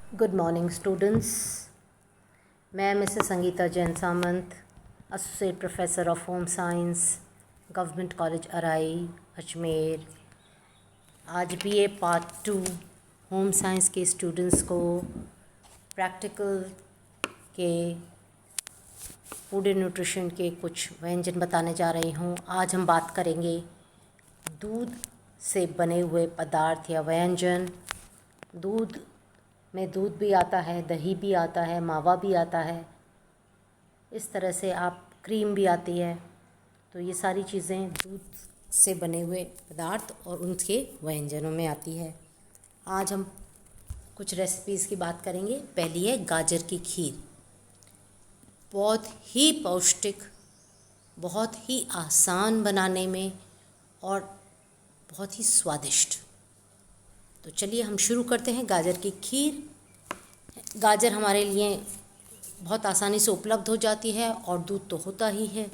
Good morning students. मैं Mrs Sangeeta Jain Samant, associate professor of home science, government college Arai, Ajmer. आज BA part 2 home science के students को practical के food and nutrition के कुछ व्यंजन बताने जा रही हूँ। आज हम बात करेंगे दूध से बने हुए पदार्थ या व्यंजन। दूध में दूध भी आता है, दही भी आता है, मावा भी आता है, इस तरह से आप क्रीम भी आती है। तो ये सारी चीज़ें दूध से बने हुए पदार्थ और उनके व्यंजनों में आती है। आज हम कुछ रेसिपीज़ की बात करेंगे। पहली है गाजर की खीर। बहुत ही पौष्टिक, बहुत ही आसान बनाने में और बहुत ही स्वादिष्ट। तो चलिए हम शुरू करते हैं। गाजर की खीर। गाजर हमारे लिए बहुत आसानी से उपलब्ध हो जाती है और दूध तो होता ही है।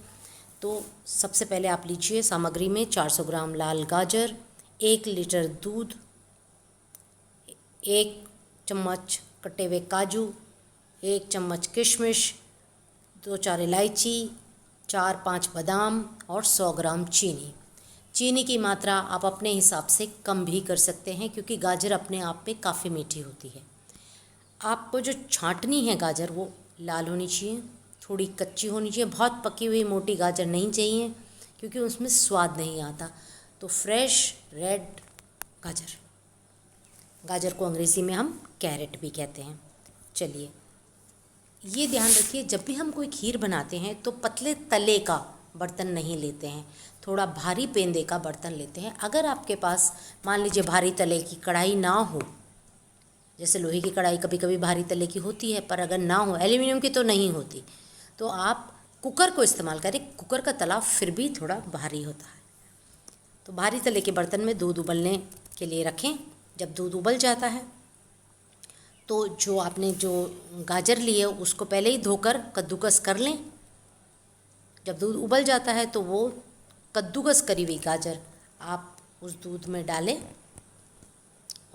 तो सबसे पहले आप लीजिए सामग्री में 400 ग्राम लाल गाजर, 1 लीटर दूध, 1 चम्मच कटे हुए काजू, 1 चम्मच किशमिश, 2-4 इलायची, 4-5 बादाम और 100 ग्राम चीनी। चीनी की मात्रा आप अपने हिसाब से कम भी कर सकते हैं क्योंकि गाजर अपने आप में काफ़ी मीठी होती है। आपको जो छाँटनी है गाजर वो लाल होनी चाहिए, थोड़ी कच्ची होनी चाहिए। बहुत पकी हुई मोटी गाजर नहीं चाहिए क्योंकि उसमें स्वाद नहीं आता। तो फ्रेश रेड गाजर, गाजर को अंग्रेज़ी में हम कैरेट भी कहते हैं। चलिए ये ध्यान रखिए, जब भी हम कोई खीर बनाते हैं तो पतले तले का बर्तन नहीं लेते हैं, थोड़ा भारी पेंदे का बर्तन लेते हैं। अगर आपके पास मान लीजिए भारी तले की कढ़ाई ना हो, जैसे लोहे की कढ़ाई कभी कभी भारी तले की होती है, पर अगर ना हो, एल्युमिनियम की तो नहीं होती, तो आप कुकर को इस्तेमाल करें। कुकर का तला फिर भी थोड़ा भारी होता है। तो भारी तले के बर्तन में दूध उबलने के लिए रखें। जब दूध उबल जाता है तो जो आपने जो गाजर ली है उसको पहले ही धोकर कद्दूकस कर लें। जब दूध उबल जाता है तो वो कद्दूकस करी हुई गाजर आप उस दूध में डालें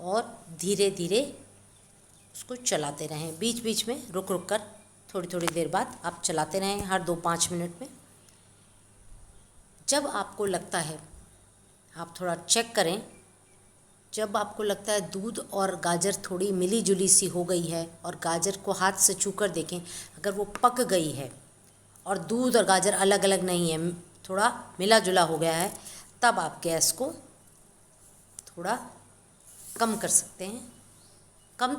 और धीरे धीरे उसको चलाते रहें। बीच बीच में रुक रुक कर थोड़ी थोड़ी देर बाद आप चलाते रहें, हर 2-5 मिनट में। जब आपको लगता है, आप थोड़ा चेक करें, जब आपको लगता है दूध और गाजर थोड़ी मिली जुली सी हो गई है और गाजर को हाथ से छू कर देखें, अगर वो पक गई है और दूध और गाजर अलग अलग नहीं है, थोड़ा मिला जुला हो गया है, तब आप गैस को थोड़ा कम कर सकते हैं। कम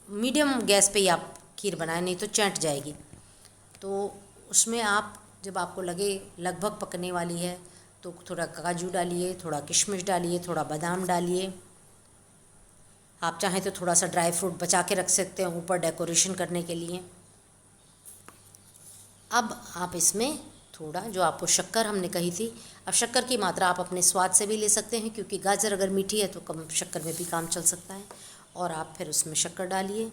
मीडियम गैस पे ही आप खीर बनाएं, नहीं तो चैंट जाएगी। तो उसमें आप जब आपको लगे लगभग पकने वाली है तो थोड़ा काजू डालिए, थोड़ा किशमिश डालिए, थोड़ा बादाम डालिए। आप चाहें तो थोड़ा सा ड्राई फ्रूट बचा के रख सकते हैं ऊपर डेकोरेशन करने के लिए। अब आप इसमें थोड़ा जो आपको शक्कर हमने कही थी, अब शक्कर की मात्रा आप अपने स्वाद से भी ले सकते हैं क्योंकि गाजर अगर मीठी है तो कम शक्कर में भी काम चल सकता है। और आप फिर उसमें शक्कर डालिए,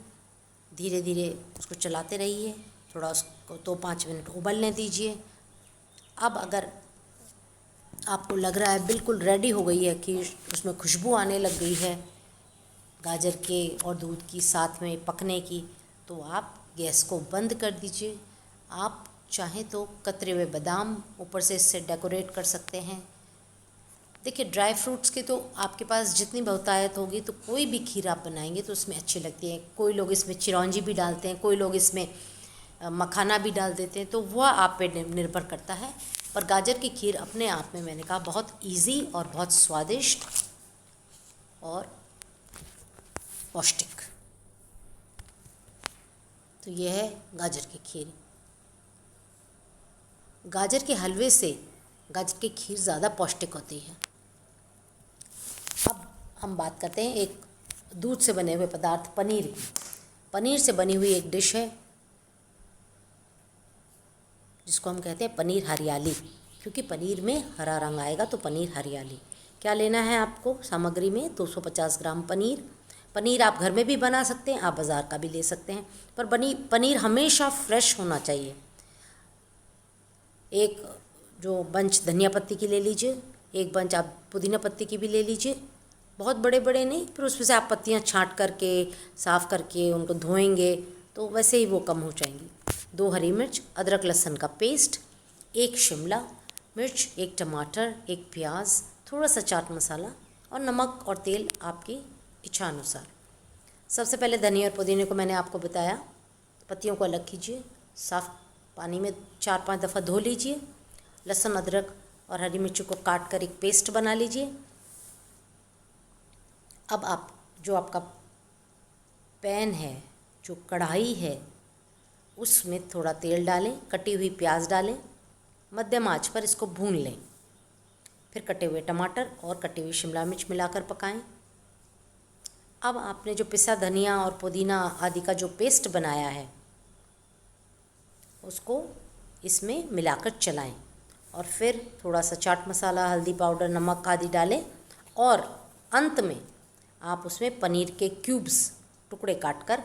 धीरे धीरे उसको चलाते रहिए, थोड़ा उसको 2-5 मिनट उबलने दीजिए। अब अगर आपको लग रहा है बिल्कुल रेडी हो गई है कि उसमें खुशबू आने लग गई है गाजर के और दूध की साथ में पकने की, तो आप गैस को बंद कर दीजिए। आप चाहें तो कतरे हुए बादाम ऊपर से इससे डेकोरेट कर सकते हैं। देखिए ड्राई फ्रूट्स की तो आपके पास जितनी बहुतायत होगी तो कोई भी खीर आप बनाएंगे तो उसमें अच्छी लगती है। कोई लोग इसमें चिरौंजी भी डालते हैं, कोई लोग इसमें मखाना भी डाल देते हैं, तो वह आप पे निर्भर करता है। पर गाजर की खीर अपने आप में मैंने कहा बहुत इजी और बहुत स्वादिष्ट और पौष्टिक। तो यह है गाजर की खीर। गाजर के हलवे से गाजर की खीर ज़्यादा पौष्टिक होती है। अब हम बात करते हैं एक दूध से बने हुए पदार्थ पनीर की। पनीर से बनी हुई एक डिश है जिसको हम कहते हैं पनीर हरियाली, क्योंकि पनीर में हरा रंग आएगा तो पनीर हरियाली। क्या लेना है आपको सामग्री में? 250 ग्राम पनीर। पनीर आप घर में भी बना सकते हैं, आप बाज़ार का भी ले सकते हैं, पर पनीर हमेशा फ्रेश होना चाहिए। एक जो बंच धनिया पत्ती की ले लीजिए, एक बंच आप पुदीना पत्ती की भी ले लीजिए। बहुत बड़े बड़े नहीं, फिर उसमें से आप पत्तियाँ छाँट करके साफ़ करके उनको धोएंगे तो वैसे ही वो कम हो जाएंगी। 2 हरी मिर्च, अदरक लहसुन का पेस्ट, 1 शिमला मिर्च, 1 टमाटर, 1 प्याज, थोड़ा सा चाट मसाला और नमक और तेल आपकी इच्छा अनुसार। सबसे पहले धनिया और पुदीने को मैंने आपको बताया, पत्तियों को अलग कीजिए, साफ़ पानी में 4-5 दफ़ा धो लीजिए। लहसुन अदरक और हरी मिर्ची को काट कर एक पेस्ट बना लीजिए। अब आप जो आपका पैन है, जो कढ़ाई है, उसमें थोड़ा तेल डालें, कटी हुई प्याज डालें, मध्यम आंच पर इसको भून लें। फिर कटे हुए टमाटर और कटी हुई शिमला मिर्च मिलाकर पकाएं। अब आपने जो पिसा धनिया और पुदीना आदि का जो पेस्ट बनाया है उसको इसमें मिलाकर चलाएं और फिर थोड़ा सा चाट मसाला, हल्दी पाउडर, नमक आदि डालें और अंत में आप उसमें पनीर के क्यूब्स टुकड़े काट कर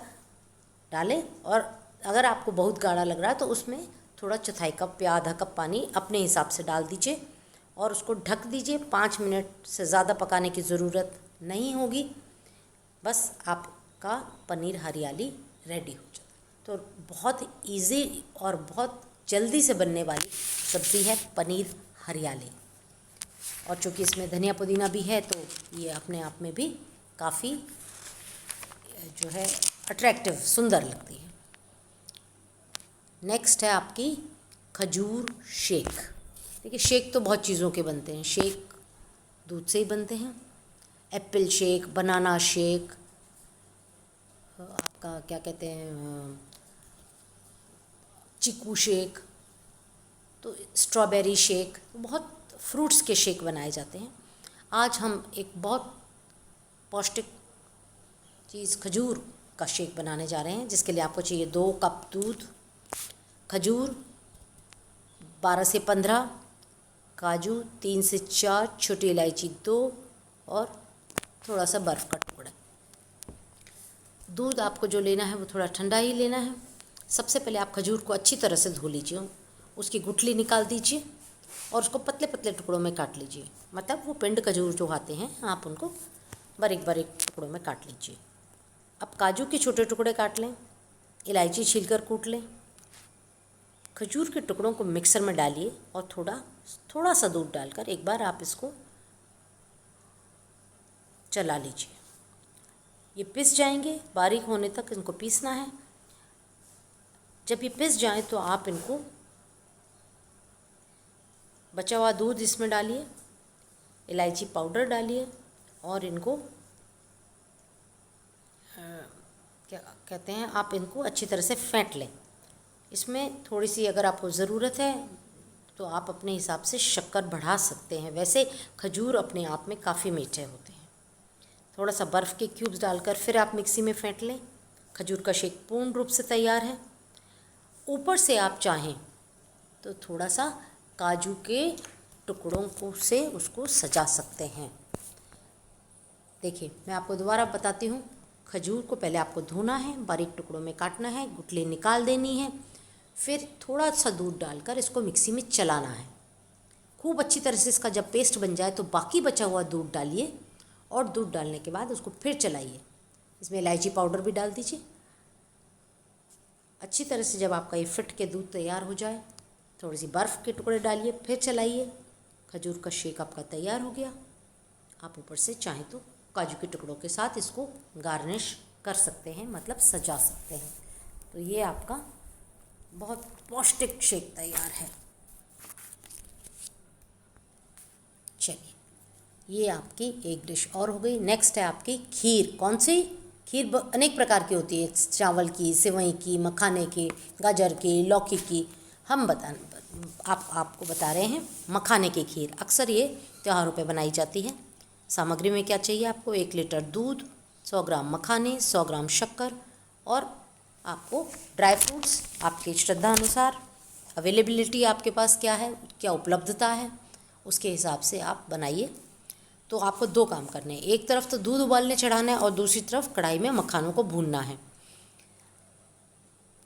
डालें। और अगर आपको बहुत गाढ़ा लग रहा है तो उसमें थोड़ा चौथाई कप या आधा कप पानी अपने हिसाब से डाल दीजिए और उसको ढक दीजिए। 5 मिनट से ज़्यादा पकाने की ज़रूरत नहीं होगी, बस आपका पनीर हरियाली रेडी हो जाता है। तो बहुत इजी और बहुत जल्दी से बनने वाली सब्ज़ी है पनीर हरियाली। और चूँकि इसमें धनिया पुदीना भी है तो ये अपने आप में भी काफ़ी जो है अट्रैक्टिव, सुंदर लगती है। नेक्स्ट है आपकी खजूर शेक। देखिए, शेक तो बहुत चीज़ों के बनते हैं। शेक दूध से ही बनते हैं, एप्पल शेक, बनाना शेक, आपका क्या कहते हैं, चीकू शेक, तो स्ट्रॉबेरी शेक, बहुत फ्रूट्स के शेक बनाए जाते हैं। आज हम एक बहुत पौष्टिक चीज़ खजूर का शेक बनाने जा रहे हैं, जिसके लिए आपको चाहिए 2 कप दूध, खजूर 12 से 15, काजू 3 से 4, छोटी इलायची 2 और थोड़ा सा बर्फ़ का टुकड़ा। दूध आपको जो लेना है वो थोड़ा ठंडा ही लेना है। सबसे पहले आप खजूर को अच्छी तरह से धो लीजिए, उसकी गुठली निकाल दीजिए और उसको पतले पतले टुकड़ों में काट लीजिए। मतलब वो पिंड खजूर जो आते हैं आप उनको बारीक बारीक टुकड़ों में काट लीजिए। अब काजू के छोटे टुकड़े काट लें, इलायची छीलकर कूट लें, खजूर के टुकड़ों को मिक्सर में डालिए और थोड़ा सा दूध डालकर एक बार आप इसको चला लीजिए। ये पिस जाएंगे, बारीक होने तक इनको पीसना है। जब ये पिस जाए तो आप इनको बचा हुआ दूध इसमें डालिए, इलायची पाउडर डालिए और इनको क्या कहते हैं, आप इनको अच्छी तरह से फेंट लें। इसमें थोड़ी सी अगर आपको ज़रूरत है तो आप अपने हिसाब से शक्कर बढ़ा सकते हैं। वैसे खजूर अपने आप में काफ़ी मीठे होते हैं। थोड़ा सा बर्फ़ के क्यूब्स डालकर फिर आप मिक्सी में फेंट लें। खजूर का शेक पूर्ण रूप से तैयार है। ऊपर से आप चाहें तो थोड़ा सा काजू के टुकड़ों को से उसको सजा सकते हैं। देखिए, मैं आपको दोबारा बताती हूँ। खजूर को पहले आपको धोना है, बारीक टुकड़ों में काटना है, गुठली निकाल देनी है, फिर थोड़ा सा दूध डालकर इसको मिक्सी में चलाना है। खूब अच्छी तरह से इसका जब पेस्ट बन जाए तो बाकी बचा हुआ दूध डालिए और दूध डालने के बाद उसको फिर चलाइए। इसमें इलायची पाउडर भी डाल दीजिए। अच्छी तरह से जब आपका ये फिट के दूध तैयार हो जाए, थोड़ी सी बर्फ़ के टुकड़े डालिए, फिर चलाइए। खजूर का शेक आपका तैयार हो गया। आप ऊपर से चाहें तो काजू के टुकड़ों के साथ इसको गार्निश कर सकते हैं, मतलब सजा सकते हैं। तो ये आपका बहुत पौष्टिक शेक तैयार है। चलिए, ये आपकी एक डिश और हो गई। नेक्स्ट है आपकी खीर। कौन सी खीर? अनेक प्रकार की होती है, चावल की, सेवई की, मखाने की, गाजर की, लौकी की। हम आपको बता रहे हैं मखाने की खीर। अक्सर ये त्योहारों पे बनाई जाती है। सामग्री में क्या चाहिए आपको? 1 लीटर दूध, 100 ग्राम मखाने, 100 ग्राम शक्कर और आपको ड्राई फ्रूट्स आपकी श्रद्धा अनुसार। अवेलेबिलिटी आपके पास क्या है, क्या उपलब्धता है, उसके हिसाब से आप बनाइए। तो आपको 2 काम करने हैं। एक तरफ तो दूध उबालने चढ़ाना है और दूसरी तरफ कढ़ाई में मखानों को भूनना है।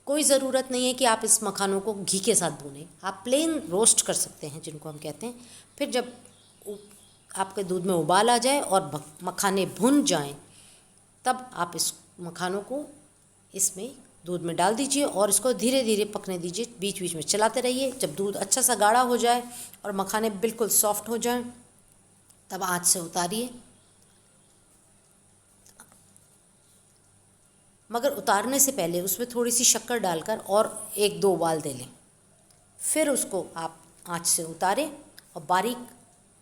कोई ज़रूरत नहीं है कि आप इस मखानों को घी के साथ भूनें, आप प्लेन रोस्ट कर सकते हैं, जिनको हम कहते हैं। फिर जब आपके दूध में उबाल आ जाए और मखाने भुन जाएं, तब आप इस मखानों को इसमें दूध में डाल दीजिए और इसको धीरे धीरे पकने दीजिए, बीच बीच में चलाते रहिए। जब दूध अच्छा सा गाढ़ा हो जाए और मखाने बिल्कुल सॉफ्ट हो जाएं, तब आँच से उतारिए। मगर उतारने से पहले उसमें थोड़ी सी शक्कर डालकर और 1-2 उबाल दे लें। फिर उसको आप आँच से उतारें और बारीक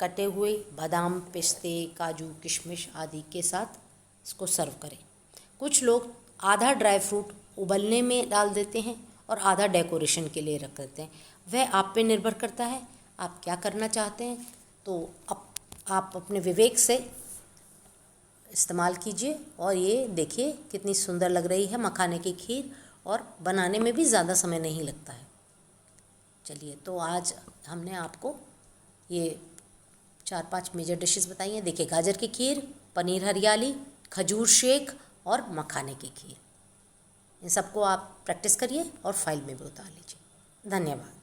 कटे हुए बादाम, पिस्ते, काजू, किशमिश आदि के साथ इसको सर्व करें। कुछ लोग आधा ड्राई फ्रूट उबलने में डाल देते हैं और आधा डेकोरेशन के लिए रख देते हैं। वह आप पे निर्भर करता है, आप क्या करना चाहते हैं। तो आप अपने विवेक से इस्तेमाल कीजिए। और ये देखिए कितनी सुंदर लग रही है मखाने की खीर, और बनाने में भी ज़्यादा समय नहीं लगता है। चलिए, तो आज हमने आपको ये 4-5 मेजर डिशेस बताई हैं। देखिए, गाजर की खीर, पनीर हरियाली, खजूर शेक और मखाने की खीर। इन सबको आप प्रैक्टिस करिए और फाइल में भी उतार लीजिए। धन्यवाद।